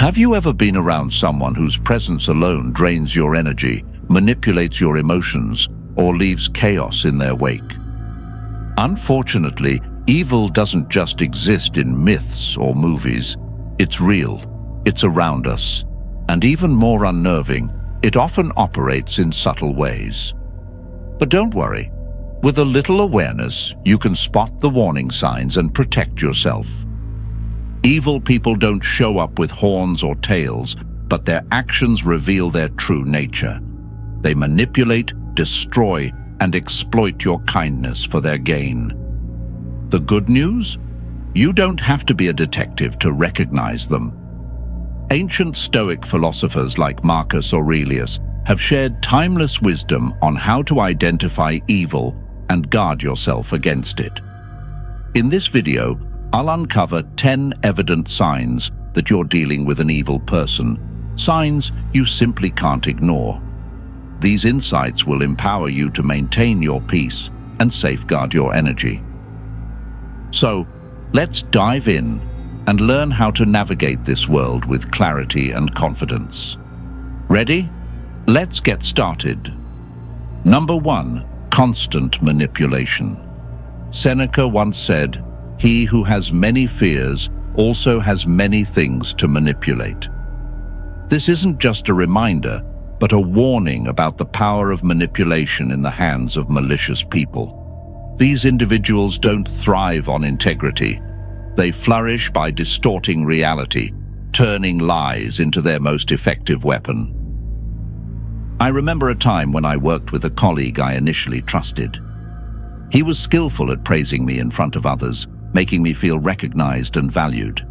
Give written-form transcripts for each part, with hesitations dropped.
Have you ever been around someone whose presence alone drains your energy, manipulates your emotions, or leaves chaos in their wake? Unfortunately, evil doesn't just exist in myths or movies. It's real, it's around us, and even more unnerving, it often operates in subtle ways. But don't worry, with a little awareness, you can spot the warning signs and protect yourself. Evil people don't show up with horns or tails, but their actions reveal their true nature. They manipulate, destroy, and exploit your kindness for their gain. The good news? You don't have to be a detective to recognize them. Ancient Stoic philosophers like Marcus Aurelius have shared timeless wisdom on how to identify evil and guard yourself against it. In this video, I'll uncover 10 evident signs that you're dealing with an evil person, signs you simply can't ignore. These insights will empower you to maintain your peace and safeguard your energy. So, let's dive in and learn how to navigate this world with clarity and confidence. Ready? Let's get started. Number 1. Constant manipulation. Seneca once said, "He who has many fears also has many things to manipulate." This isn't just a reminder, but a warning about the power of manipulation in the hands of malicious people. These individuals don't thrive on integrity. They flourish by distorting reality, turning lies into their most effective weapon. I remember a time when I worked with a colleague I initially trusted. He was skillful at praising me in front of others, making me feel recognized and valued.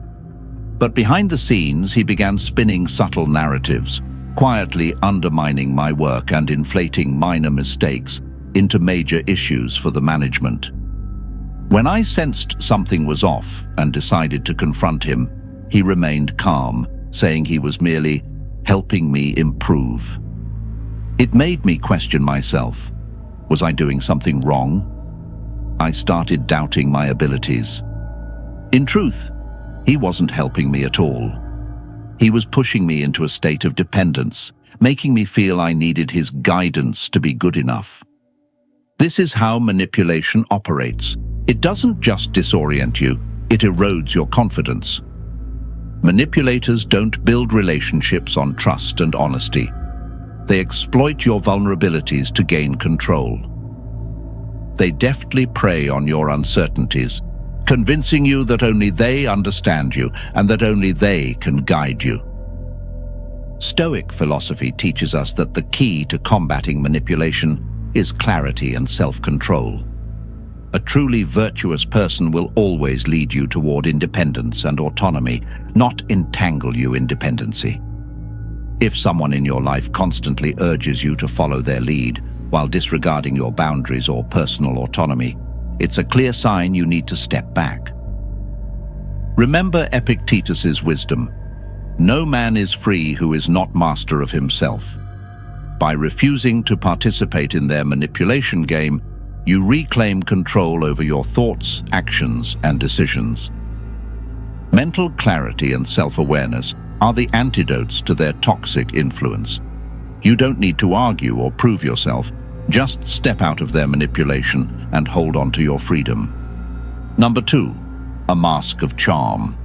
But behind the scenes, he began spinning subtle narratives, quietly undermining my work and inflating minor mistakes into major issues for the management. When I sensed something was off and decided to confront him, he remained calm, saying he was merely helping me improve. It made me question myself. Was I doing something wrong? I started doubting my abilities. In truth, he wasn't helping me at all. He was pushing me into a state of dependence, making me feel I needed his guidance to be good enough. This is how manipulation operates. It doesn't just disorient you, it erodes your confidence. Manipulators don't build relationships on trust and honesty. They exploit your vulnerabilities to gain control. They deftly prey on your uncertainties, convincing you that only they understand you and that only they can guide you. Stoic philosophy teaches us that the key to combating manipulation is clarity and self-control. A truly virtuous person will always lead you toward independence and autonomy, not entangle you in dependency. If someone in your life constantly urges you to follow their lead while disregarding your boundaries or personal autonomy, it's a clear sign you need to step back. Remember Epictetus's wisdom. No man is free who is not master of himself. By refusing to participate in their manipulation game, you reclaim control over your thoughts, actions, and decisions. Mental clarity and self-awareness are the antidotes to their toxic influence. You don't need to argue or prove yourself. Just step out of their manipulation and hold on to your freedom. Number 2. A mask of charm.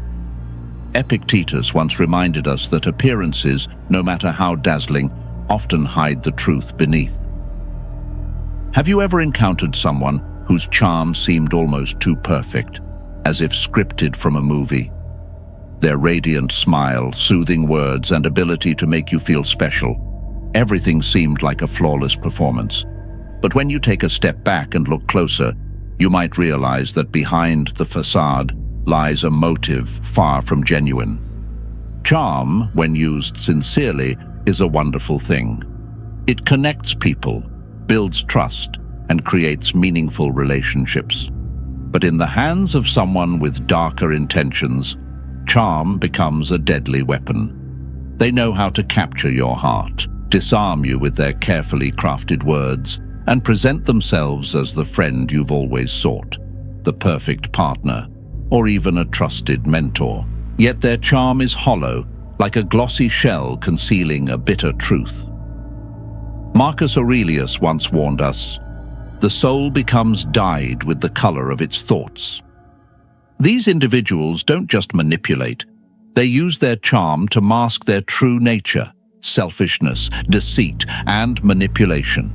Epictetus once reminded us that appearances, no matter how dazzling, often hide the truth beneath. Have you ever encountered someone whose charm seemed almost too perfect, as if scripted from a movie? Their radiant smile, soothing words, and ability to make you feel special. Everything seemed like a flawless performance. But when you take a step back and look closer, you might realize that behind the facade lies a motive far from genuine. Charm, when used sincerely, is a wonderful thing. It connects people, builds trust, and creates meaningful relationships. But in the hands of someone with darker intentions, charm becomes a deadly weapon. They know how to capture your heart, disarm you with their carefully crafted words, and present themselves as the friend you've always sought, the perfect partner, or even a trusted mentor. Yet their charm is hollow, like a glossy shell concealing a bitter truth. Marcus Aurelius once warned us, "The soul becomes dyed with the color of its thoughts." These individuals don't just manipulate, they use their charm to mask their true nature, selfishness, deceit, and manipulation.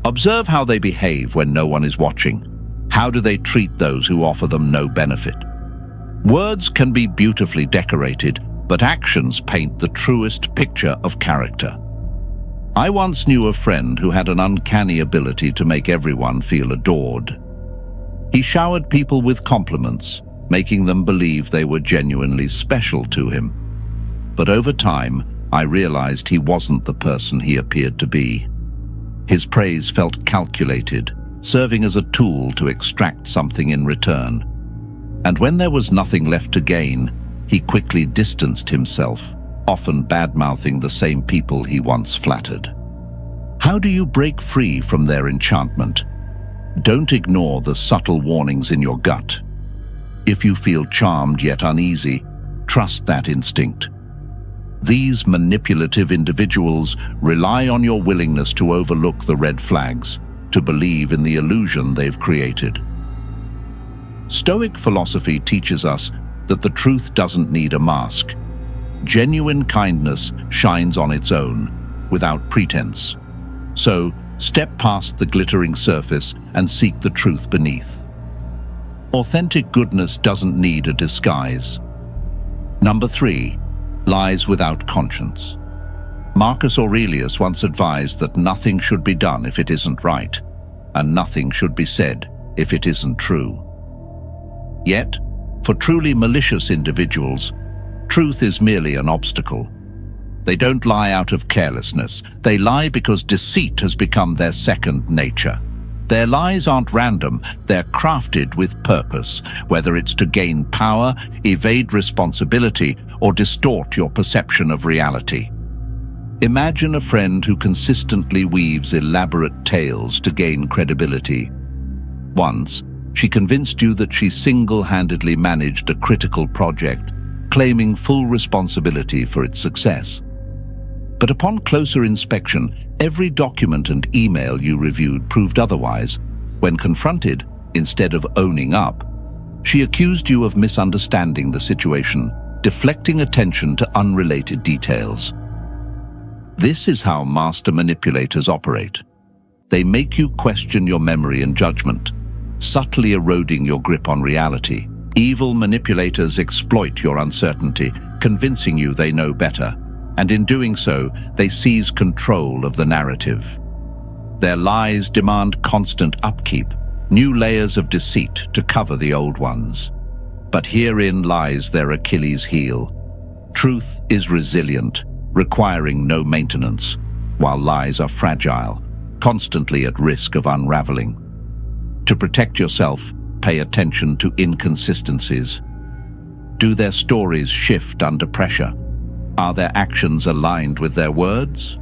Observe how they behave when no one is watching. How do they treat those who offer them no benefit? Words can be beautifully decorated, but actions paint the truest picture of character. I once knew a friend who had an uncanny ability to make everyone feel adored. He showered people with compliments, making them believe they were genuinely special to him. But over time, I realized he wasn't the person he appeared to be. His praise felt calculated, serving as a tool to extract something in return. And when there was nothing left to gain, he quickly distanced himself, often bad-mouthing the same people he once flattered. How do you break free from their enchantment? Don't ignore the subtle warnings in your gut. If you feel charmed yet uneasy, trust that instinct. These manipulative individuals rely on your willingness to overlook the red flags, to believe in the illusion they've created. Stoic philosophy teaches us that the truth doesn't need a mask. Genuine kindness shines on its own, without pretense. So, step past the glittering surface and seek the truth beneath. Authentic goodness doesn't need a disguise. Number 3. Lies without conscience. Marcus Aurelius once advised that nothing should be done if it isn't right, and nothing should be said if it isn't true. Yet, for truly malicious individuals, truth is merely an obstacle. They don't lie out of carelessness. They lie because deceit has become their second nature. Their lies aren't random, they're crafted with purpose, whether it's to gain power, evade responsibility, or distort your perception of reality. Imagine a friend who consistently weaves elaborate tales to gain credibility. Once, she convinced you that she single-handedly managed a critical project, claiming full responsibility for its success. But upon closer inspection, every document and email you reviewed proved otherwise. When confronted, instead of owning up, she accused you of misunderstanding the situation, deflecting attention to unrelated details. This is how master manipulators operate. They make you question your memory and judgment, subtly eroding your grip on reality. Evil manipulators exploit your uncertainty, convincing you they know better. And in doing so, they seize control of the narrative. Their lies demand constant upkeep, new layers of deceit to cover the old ones. But herein lies their Achilles heel. Truth is resilient, requiring no maintenance, while lies are fragile, constantly at risk of unraveling. To protect yourself, pay attention to inconsistencies. Do their stories shift under pressure? Are their actions aligned with their words?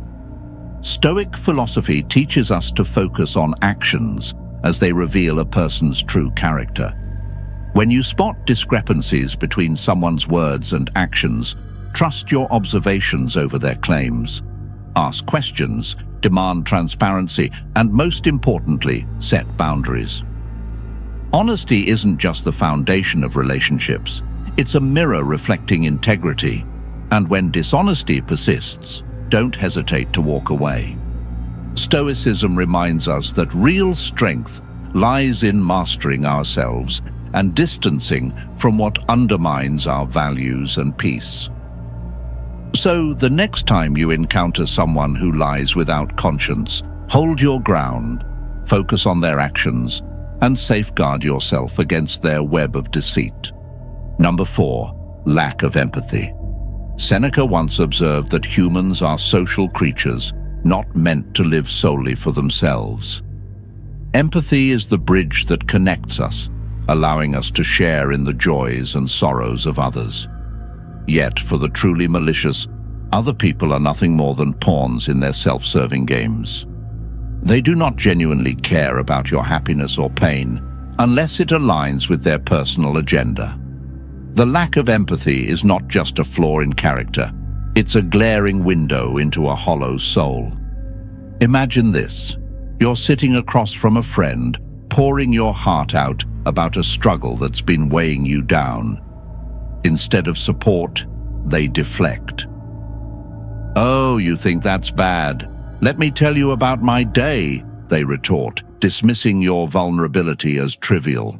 Stoic philosophy teaches us to focus on actions as they reveal a person's true character. When you spot discrepancies between someone's words and actions, trust your observations over their claims. Ask questions, demand transparency, and most importantly, set boundaries. Honesty isn't just the foundation of relationships. It's a mirror reflecting integrity. And when dishonesty persists, don't hesitate to walk away. Stoicism reminds us that real strength lies in mastering ourselves and distancing from what undermines our values and peace. So, the next time you encounter someone who lies without conscience, hold your ground, focus on their actions, and safeguard yourself against their web of deceit. Number 4, lack of empathy. Seneca once observed that humans are social creatures, not meant to live solely for themselves. Empathy is the bridge that connects us, allowing us to share in the joys and sorrows of others. Yet, for the truly malicious, other people are nothing more than pawns in their self-serving games. They do not genuinely care about your happiness or pain unless it aligns with their personal agenda. The lack of empathy is not just a flaw in character. It's a glaring window into a hollow soul. Imagine this. You're sitting across from a friend, pouring your heart out about a struggle that's been weighing you down. Instead of support, they deflect. "Oh, you think that's bad? Let me tell you about my day," they retort, dismissing your vulnerability as trivial.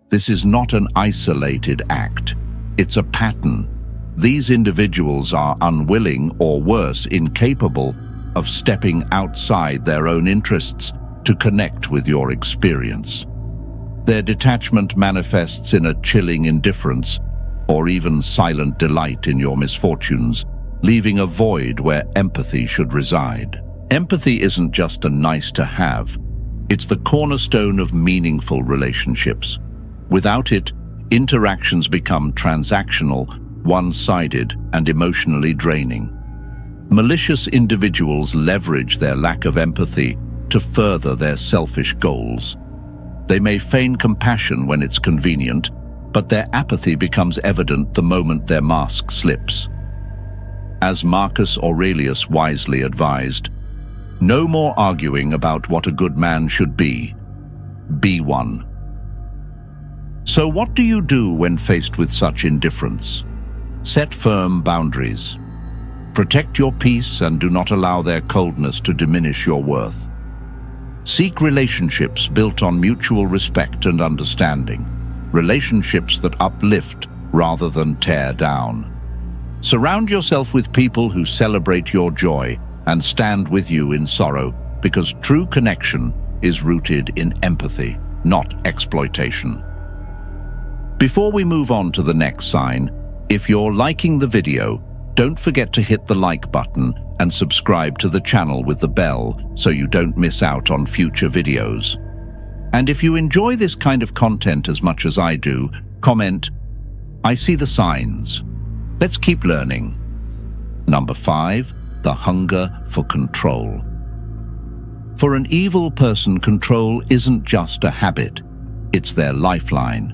This is not an isolated act. It's a pattern. These individuals are unwilling, or worse, incapable of stepping outside their own interests to connect with your experience. Their detachment manifests in a chilling indifference or even silent delight in your misfortunes, leaving a void where empathy should reside. Empathy isn't just a nice to have. It's the cornerstone of meaningful relationships. Without it, interactions become transactional, one-sided, and emotionally draining. Malicious individuals leverage their lack of empathy to further their selfish goals. They may feign compassion when it's convenient, but their apathy becomes evident the moment their mask slips. As Marcus Aurelius wisely advised, no more arguing about what a good man should be. Be one. So what do you do when faced with such indifference? Set firm boundaries. Protect your peace and do not allow their coldness to diminish your worth. Seek relationships built on mutual respect and understanding. Relationships that uplift rather than tear down. Surround yourself with people who celebrate your joy and stand with you in sorrow, because true connection is rooted in empathy, not exploitation. Before we move on to the next sign, if you're liking the video, don't forget to hit the like button and subscribe to the channel with the bell so you don't miss out on future videos. And if you enjoy this kind of content as much as I do, comment, "I see the signs." Let's keep learning. Number 5, the hunger for control. For an evil person, control isn't just a habit, it's their lifeline.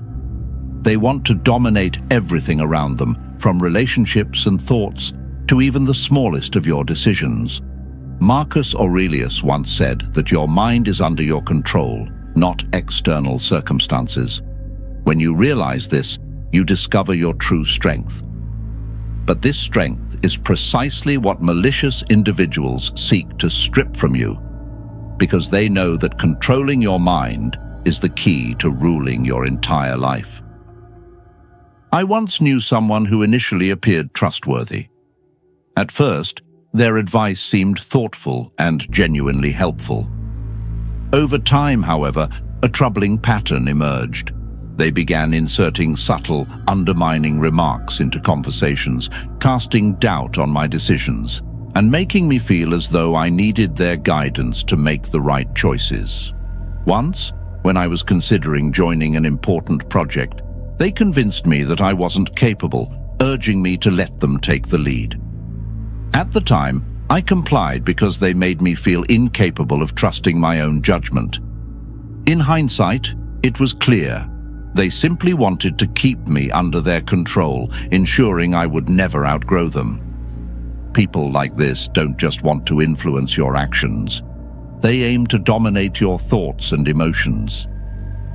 They want to dominate everything around them, from relationships and thoughts to even the smallest of your decisions. Marcus Aurelius once said that your mind is under your control, not external circumstances. When you realize this, you discover your true strength. But this strength is precisely what malicious individuals seek to strip from you, because they know that controlling your mind is the key to ruling your entire life. I once knew someone who initially appeared trustworthy. At first, their advice seemed thoughtful and genuinely helpful. Over time, however, a troubling pattern emerged. They began inserting subtle, undermining remarks into conversations, casting doubt on my decisions, and making me feel as though I needed their guidance to make the right choices. Once, when I was considering joining an important project, they convinced me that I wasn't capable, urging me to let them take the lead. At the time, I complied because they made me feel incapable of trusting my own judgment. In hindsight, it was clear. They simply wanted to keep me under their control, ensuring I would never outgrow them. People like this don't just want to influence your actions. They aim to dominate your thoughts and emotions.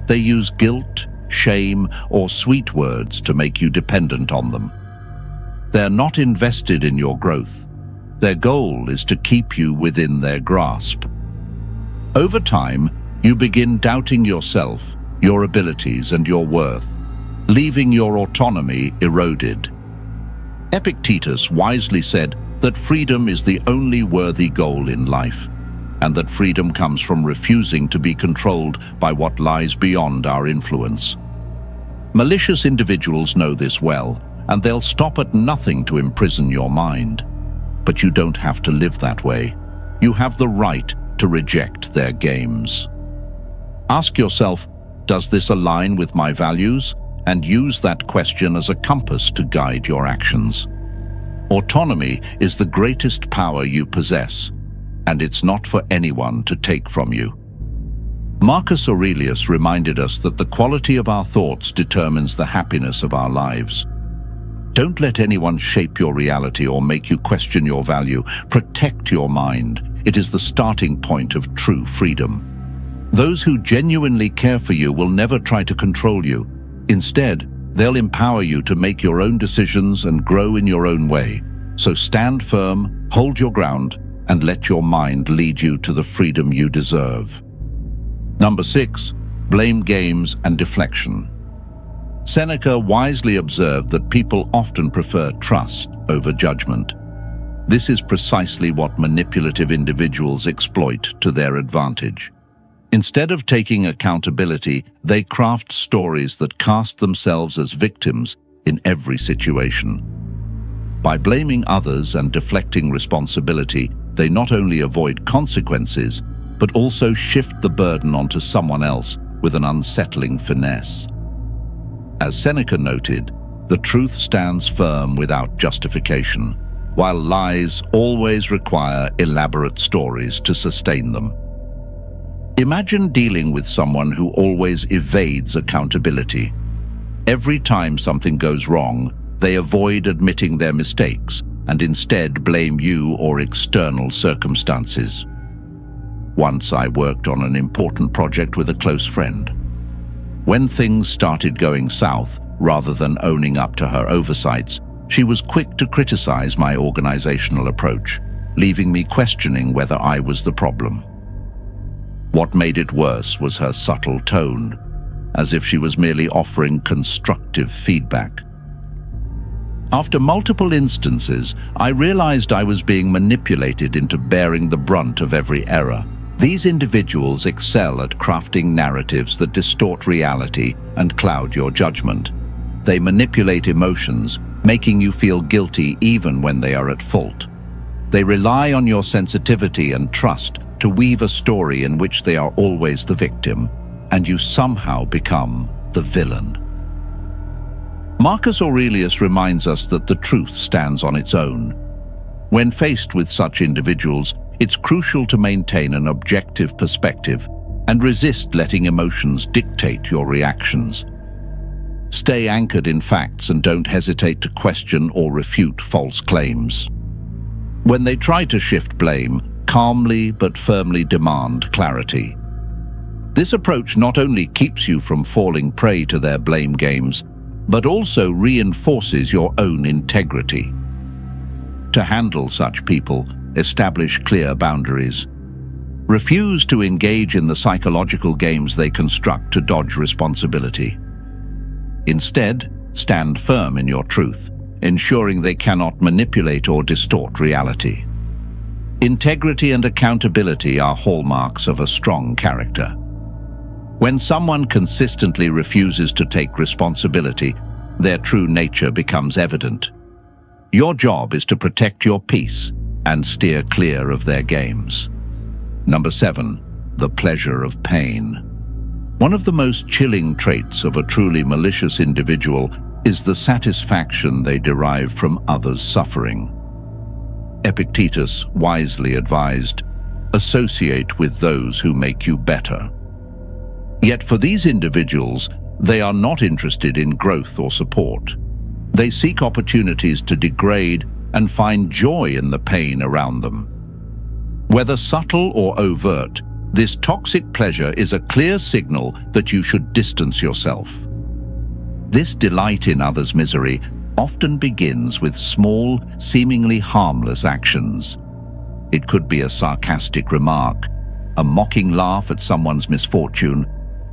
They use guilt, shame, or sweet words to make you dependent on them. They're not invested in your growth. Their goal is to keep you within their grasp. Over time, you begin doubting yourself, your abilities, and your worth, leaving your autonomy eroded. Epictetus wisely said that freedom is the only worthy goal in life, and that freedom comes from refusing to be controlled by what lies beyond our influence. Malicious individuals know this well, and they'll stop at nothing to imprison your mind. But you don't have to live that way. You have the right to reject their games. Ask yourself, does this align with my values? And use that question as a compass to guide your actions. Autonomy is the greatest power you possess, and it's not for anyone to take from you. Marcus Aurelius reminded us that the quality of our thoughts determines the happiness of our lives. Don't let anyone shape your reality or make you question your value. Protect your mind. It is the starting point of true freedom. Those who genuinely care for you will never try to control you. Instead, they'll empower you to make your own decisions and grow in your own way. So stand firm, hold your ground, and let your mind lead you to the freedom you deserve. Number 6, blame games and deflection. Seneca wisely observed that people often prefer trust over judgment. This is precisely what manipulative individuals exploit to their advantage. Instead of taking accountability, they craft stories that cast themselves as victims in every situation. By blaming others and deflecting responsibility, they not only avoid consequences, but also shift the burden onto someone else with an unsettling finesse. As Seneca noted, the truth stands firm without justification, while lies always require elaborate stories to sustain them. Imagine dealing with someone who always evades accountability. Every time something goes wrong, they avoid admitting their mistakes and instead blame you or external circumstances. Once I worked on an important project with a close friend. When things started going south, rather than owning up to her oversights, she was quick to criticize my organizational approach, leaving me questioning whether I was the problem. What made it worse was her subtle tone, as if she was merely offering constructive feedback. After multiple instances, I realized I was being manipulated into bearing the brunt of every error. These individuals excel at crafting narratives that distort reality and cloud your judgment. They manipulate emotions, making you feel guilty even when they are at fault. They rely on your sensitivity and trust to weave a story in which they are always the victim, and you somehow become the villain. Marcus Aurelius reminds us that the truth stands on its own. When faced with such individuals, it's crucial to maintain an objective perspective and resist letting emotions dictate your reactions. Stay anchored in facts and don't hesitate to question or refute false claims. When they try to shift blame, calmly but firmly demand clarity. This approach not only keeps you from falling prey to their blame games, but also reinforces your own integrity. To handle such people, establish clear boundaries. Refuse to engage in the psychological games they construct to dodge responsibility. Instead, stand firm in your truth, ensuring they cannot manipulate or distort reality. Integrity and accountability are hallmarks of a strong character. When someone consistently refuses to take responsibility, their true nature becomes evident. Your job is to protect your peace and steer clear of their games. Number 7, the pleasure of pain. One of the most chilling traits of a truly malicious individual is the satisfaction they derive from others' suffering. Epictetus wisely advised, associate with those who make you better. Yet for these individuals, they are not interested in growth or support. They seek opportunities to degrade and find joy in the pain around them. Whether subtle or overt, this toxic pleasure is a clear signal that you should distance yourself. This delight in others' misery often begins with small, seemingly harmless actions. It could be a sarcastic remark, a mocking laugh at someone's misfortune,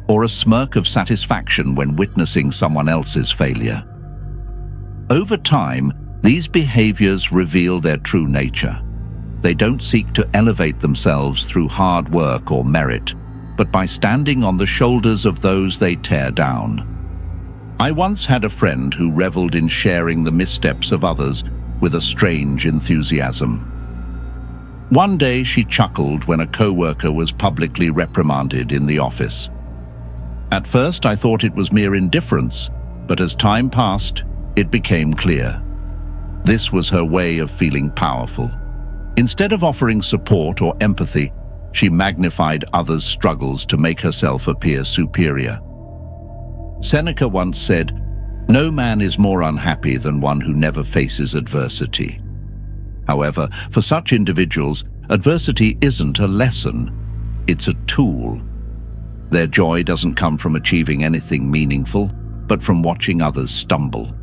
or a smirk of satisfaction when witnessing someone else's failure. Over time, these behaviors reveal their true nature. They don't seek to elevate themselves through hard work or merit, but by standing on the shoulders of those they tear down. I once had a friend who reveled in sharing the missteps of others with a strange enthusiasm. One day she chuckled when a co-worker was publicly reprimanded in the office. At first I thought it was mere indifference, but as time passed, it became clear. This was her way of feeling powerful. Instead of offering support or empathy, She magnified others' struggles to make herself appear superior. Seneca once said, "No man is more unhappy than one who never faces adversity." However, for such individuals, adversity isn't a lesson, it's a tool. Their joy doesn't come from achieving anything meaningful, but from watching others stumble.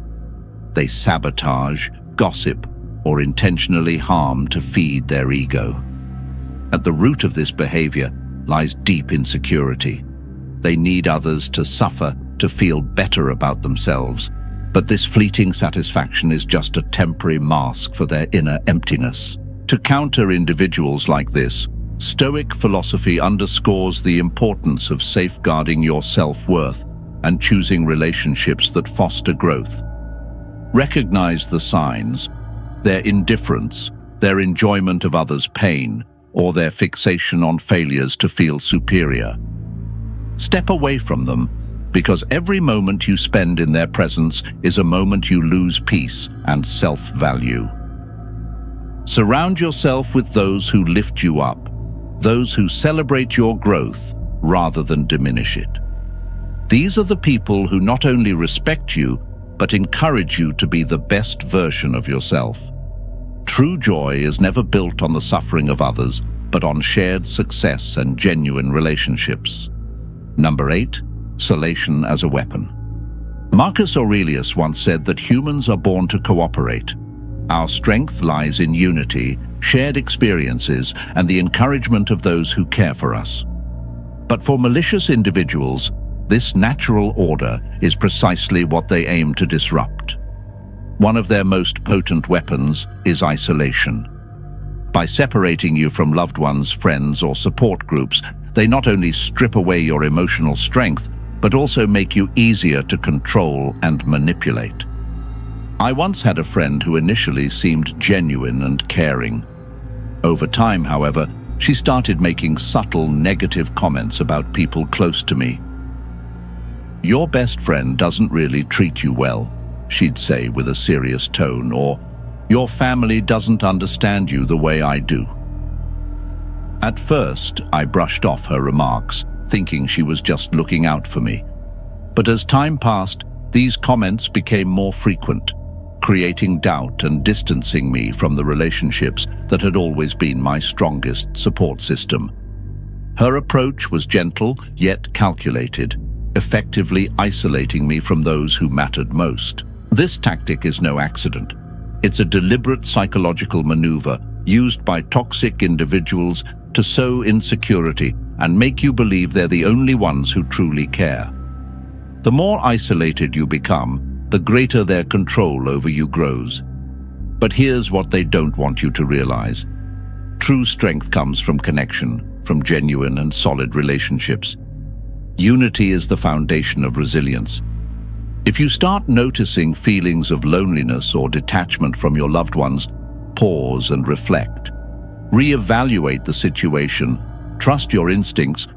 They sabotage, gossip, or intentionally harm to feed their ego. At the root of this behavior lies deep insecurity. They need others to suffer to feel better about themselves, but this fleeting satisfaction is just a temporary mask for their inner emptiness. To counter individuals like this, Stoic philosophy underscores the importance of safeguarding your self-worth and choosing relationships that foster growth. Recognize the signs, their indifference, their enjoyment of others' pain, or their fixation on failures to feel superior. Step away from them, because every moment you spend in their presence is a moment you lose peace and self-value. Surround yourself with those who lift you up, those who celebrate your growth rather than diminish it. These are the people who not only respect you, but encourage you to be the best version of yourself. True joy is never built on the suffering of others, but on shared success and genuine relationships. Number 8, solation as a weapon. Marcus Aurelius once said that humans are born to cooperate. Our strength lies in unity, shared experiences, and the encouragement of those who care for us. But for malicious individuals, this natural order is precisely what they aim to disrupt. One of their most potent weapons is isolation. By separating you from loved ones, friends, or support groups, they not only strip away your emotional strength, but also make you easier to control and manipulate. I once had a friend who initially seemed genuine and caring. Over time, however, she started making subtle negative comments about people close to me. "Your best friend doesn't really treat you well," she'd say with a serious tone, or "Your family doesn't understand you the way I do." At first, I brushed off her remarks, thinking she was just looking out for me. But as time passed, these comments became more frequent, creating doubt and distancing me from the relationships that had always been my strongest support system. Her approach was gentle, yet calculated, effectively isolating me from those who mattered most. This tactic is no accident. It's a deliberate psychological maneuver used by toxic individuals to sow insecurity and make you believe they're the only ones who truly care. The more isolated you become, the greater their control over you grows. But here's what they don't want you to realize. True strength comes from connection, from genuine and solid relationships. Unity is the foundation of resilience. If you start noticing feelings of loneliness or detachment from your loved ones, pause and reflect. Reevaluate the situation, trust your instincts,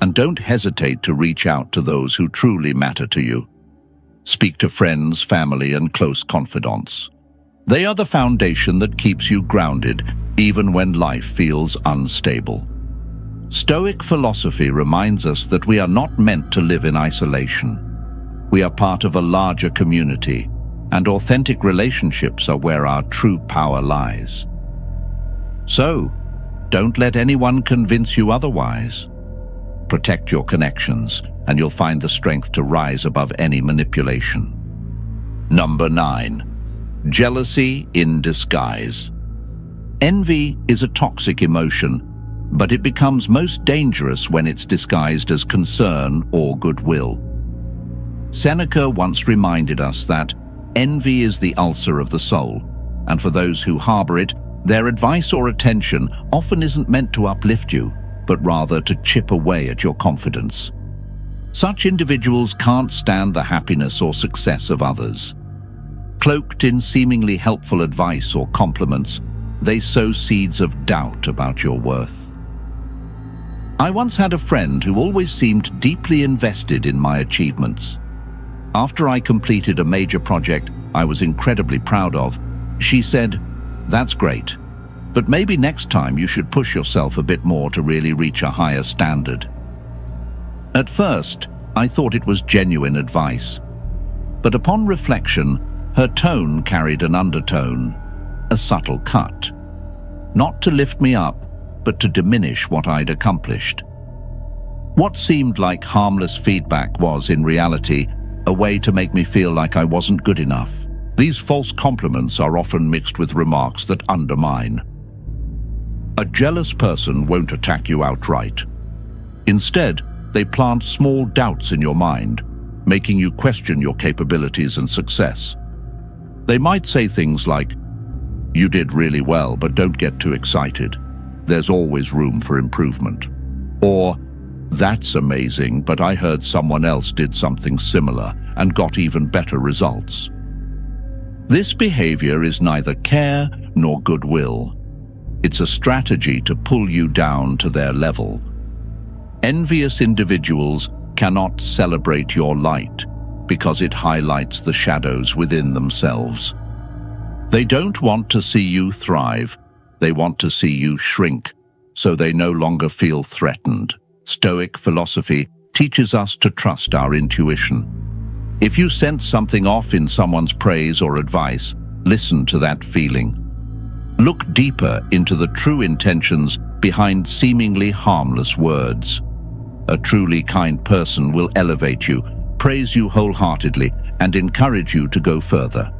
and don't hesitate to reach out to those who truly matter to you. Speak to friends, family, and close confidants. They are the foundation that keeps you grounded, even when life feels unstable. Stoic philosophy reminds us that we are not meant to live in isolation. We are part of a larger community, and authentic relationships are where our true power lies. So, don't let anyone convince you otherwise. Protect your connections, and you'll find the strength to rise above any manipulation. Number 9. Jealousy in disguise. Envy is a toxic emotion, but it becomes most dangerous when it's disguised as concern or goodwill. Seneca once reminded us that envy is the ulcer of the soul, and for those who harbor it, their advice or attention often isn't meant to uplift you, but rather to chip away at your confidence. Such individuals can't stand the happiness or success of others. Cloaked in seemingly helpful advice or compliments, they sow seeds of doubt about your worth. I once had a friend who always seemed deeply invested in my achievements. After I completed a major project I was incredibly proud of, she said, "That's great, But maybe next time you should push yourself a bit more to really reach a higher standard. At first, I thought it was genuine advice. But upon reflection, her tone carried an undertone, a subtle cut. Not to lift me up, but to diminish what I'd accomplished. What seemed like harmless feedback was, in reality, a way to make me feel like I wasn't good enough. These false compliments are often mixed with remarks that undermine. A jealous person won't attack you outright. Instead, they plant small doubts in your mind, making you question your capabilities and success. They might say things like, "You did really well, but don't get too excited. There's always room for improvement." Or, "That's amazing, but I heard someone else did something similar and got even better results." This behavior is neither care nor goodwill. It's a strategy to pull you down to their level. Envious individuals cannot celebrate your light because it highlights the shadows within themselves. They don't want to see you thrive. They want to see you shrink, so they no longer feel threatened. Stoic philosophy teaches us to trust our intuition. If you sense something off in someone's praise or advice, listen to that feeling. Look deeper into the true intentions behind seemingly harmless words. A truly kind person will elevate you, praise you wholeheartedly, and encourage you to go further.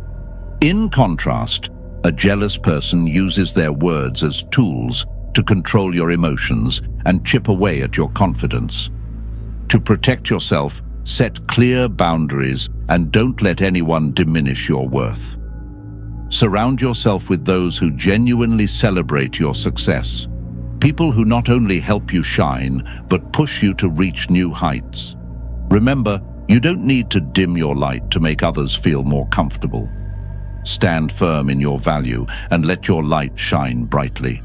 In contrast, a jealous person uses their words as tools to control your emotions and chip away at your confidence. To protect yourself, set clear boundaries and don't let anyone diminish your worth. Surround yourself with those who genuinely celebrate your success. People who not only help you shine, but push you to reach new heights. Remember, you don't need to dim your light to make others feel more comfortable. Stand firm in your value and let your light shine brightly.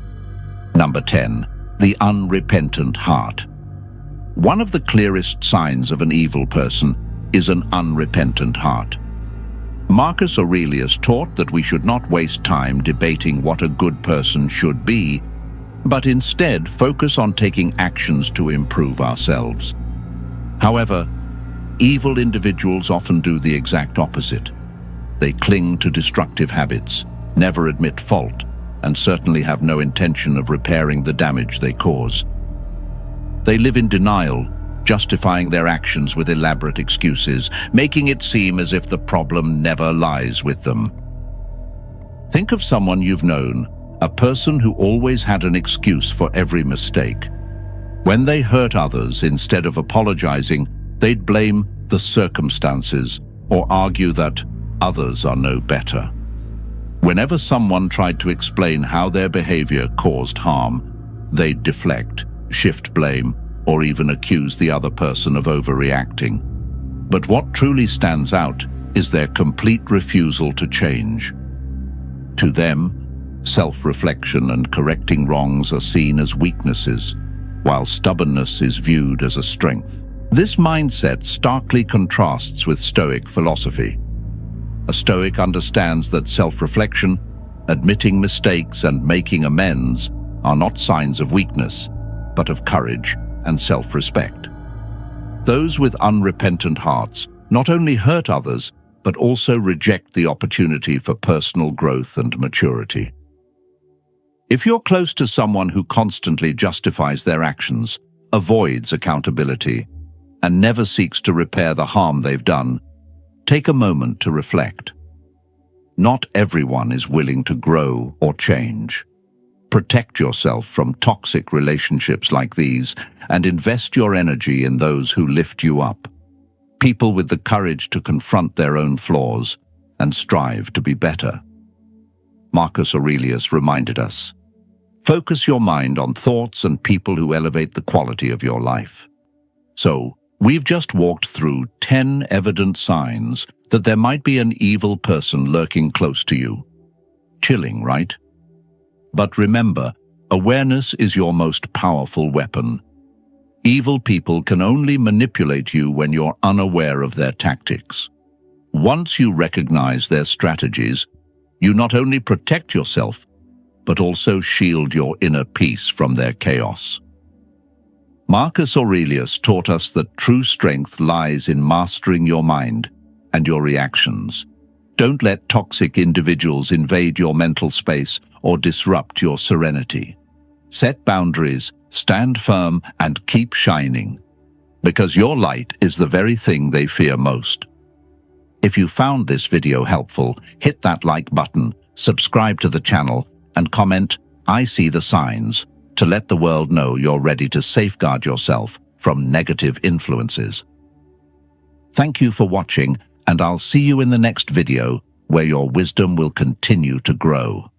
Number 10. The unrepentant heart. One of the clearest signs of an evil person is an unrepentant heart. Marcus Aurelius taught that we should not waste time debating what a good person should be, but instead focus on taking actions to improve ourselves. However, evil individuals often do the exact opposite. They cling to destructive habits, never admit fault, and certainly have no intention of repairing the damage they cause. They live in denial, justifying their actions with elaborate excuses, making it seem as if the problem never lies with them. Think of someone you've known, a person who always had an excuse for every mistake. When they hurt others, instead of apologizing, they'd blame the circumstances or argue that others are no better. Whenever someone tried to explain how their behavior caused harm, they'd deflect, shift blame, or even accuse the other person of overreacting. But what truly stands out is their complete refusal to change. To them, self-reflection and correcting wrongs are seen as weaknesses, while stubbornness is viewed as a strength. This mindset starkly contrasts with Stoic philosophy. A Stoic understands that self-reflection, admitting mistakes and making amends are not signs of weakness, but of courage and self-respect. Those with unrepentant hearts not only hurt others, but also reject the opportunity for personal growth and maturity. If you're close to someone who constantly justifies their actions, avoids accountability, and never seeks to repair the harm they've done, take a moment to reflect. Not everyone is willing to grow or change. Protect yourself from toxic relationships like these and invest your energy in those who lift you up. People with the courage to confront their own flaws and strive to be better. Marcus Aurelius reminded us, focus your mind on thoughts and people who elevate the quality of your life. So, we've just walked through 10 evident signs that there might be an evil person lurking close to you. Chilling, right? But remember, awareness is your most powerful weapon. Evil people can only manipulate you when you're unaware of their tactics. Once you recognize their strategies, you not only protect yourself, but also shield your inner peace from their chaos. Marcus Aurelius taught us that true strength lies in mastering your mind and your reactions. Don't let toxic individuals invade your mental space or disrupt your serenity. Set boundaries, stand firm, and keep shining, because your light is the very thing they fear most. If you found this video helpful, hit that like button, subscribe to the channel, and comment, "I see the signs," to let the world know you're ready to safeguard yourself from negative influences. Thank you for watching, and I'll see you in the next video where your wisdom will continue to grow.